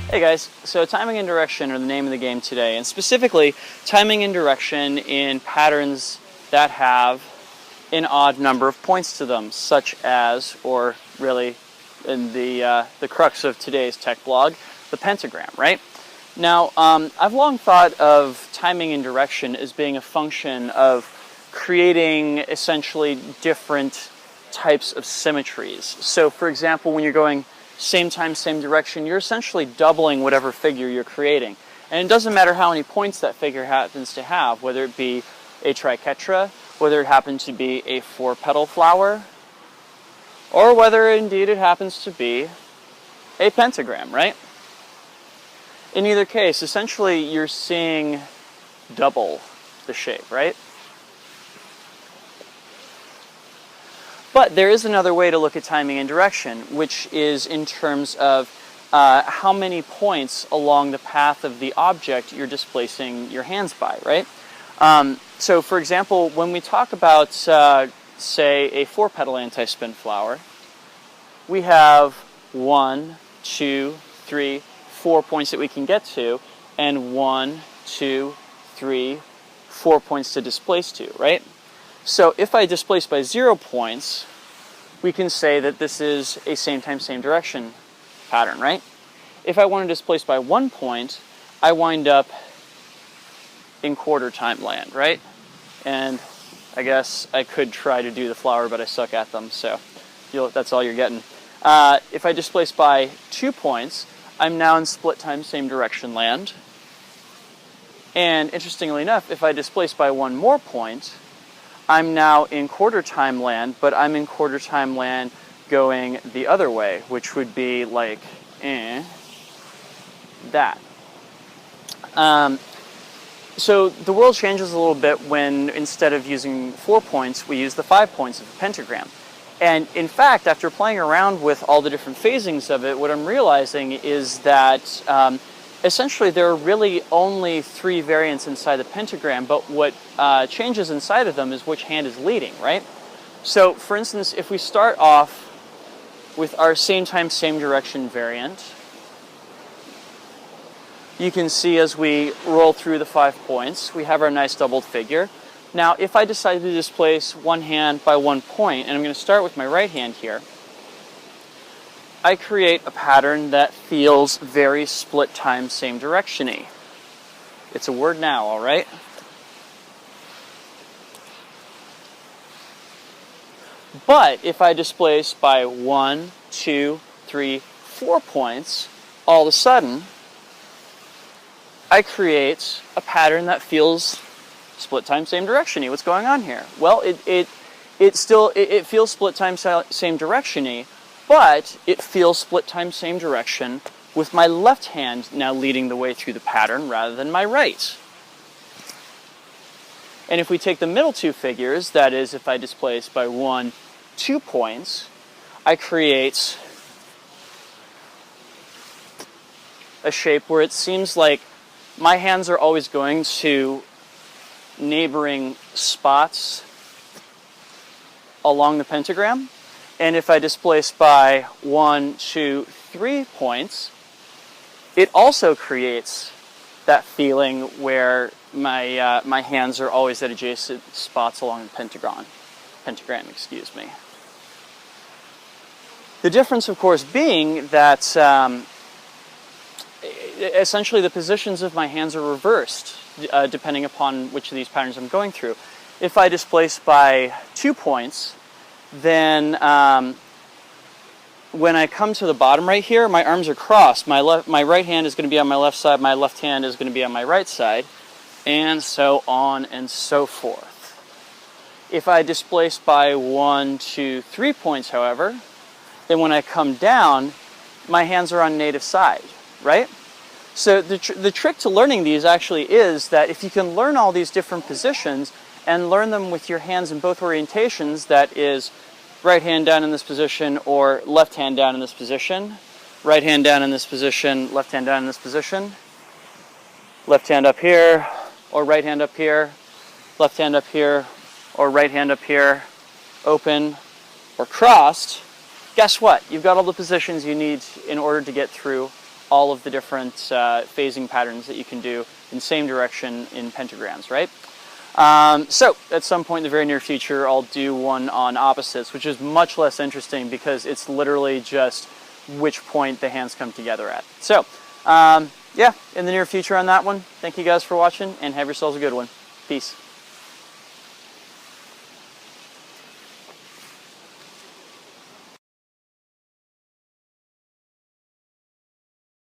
Hey guys, so timing and direction are the name of the game today, and specifically timing and direction in patterns that have an odd number of points to them, such as, or really in the crux of today's tech blog, the pentagram, right? Now, I've long thought of timing and direction as being a function of creating essentially different types of symmetries. So, for example, when you're going same time, same direction, you're essentially doubling whatever figure you're creating. And it doesn't matter how many points that figure happens to have, whether it be a triquetra, whether it happens to be a 4-petal flower, or whether indeed it happens to be a pentagram, right? In either case, essentially you're seeing double the shape, right? But there is another way to look at timing and direction, which is in terms of how many points along the path of the object you're displacing your hands by, right? So, for example, when we talk about, say, a 4-petal antispin flower, we have 1, 2, 3, 4 points that we can get to, and 1, 2, 3, 4 points to displace to, right? So if I displace by 0 points, we can say that this is a same time, same direction pattern, right? If I want to displace by 1 point, I wind up in quarter time land, right? And I guess I could try to do the flower, but I suck at them, so that's all you're getting. If I displace by 2 points, I'm now in split time, same direction land. And interestingly enough, if I displace by 1 more point, I'm now in quarter time land, but I'm in quarter time land going the other way, which would be like that. So the world changes a little bit when instead of using 4 points, we use the 5 points of the pentagram. And in fact, after playing around with all the different phasings of it, what I'm realizing is that essentially there are really only 3 variants inside the pentagram, but what changes inside of them is which hand is leading, right? So, for instance, if we start off with our same time, same direction variant, you can see as we roll through the 5 points, we have our nice doubled figure. Now, if I decide to displace one hand by 1 point, and I'm going to start with my right hand here, I create a pattern that feels very split time, same direction-y. It's a word now, all right? But if I displace by 1, 2, 3, 4 points, all of a sudden, I create a pattern that feels split time, same direction-y. What's going on here? Well, it feels split time, same direction-y, but it feels split time, same direction with my left hand now leading the way through the pattern rather than my right. And if we take the middle 2 figures, that is, if I displace by 1, 2 points, I create a shape where it seems like my hands are always going to neighboring spots along the pentagram. And if I displace by 1, 2, 3 points, it also creates that feeling where my hands are always at adjacent spots along the pentagram, excuse me. The difference, of course, being that essentially the positions of my hands are reversed depending upon which of these patterns I'm going through. If I displace by 2 points, then when I come to the bottom right here, my arms are crossed. My right hand is going to be on my left side, my left hand is going to be on my right side, and so on and so forth. If I displace by 1, 2, 3 points, however, then when I come down, my hands are on native side, right? So the trick to learning these actually is that if you can learn all these different positions and learn them with your hands in both orientations, that is, right hand down in this position or left hand down in this position, right hand down in this position, left hand down in this position, left hand up here or right hand up here, left hand up here or right hand up here, open or crossed, guess what? You've got all the positions you need in order to get through all of the different phasing patterns that you can do in the same direction in pentagrams, right? So at some point in the very near future, I'll do one on opposites, which is much less interesting because it's literally just which point the hands come together at. So yeah, in the near future on that one, thank you guys for watching and have yourselves a good one. Peace.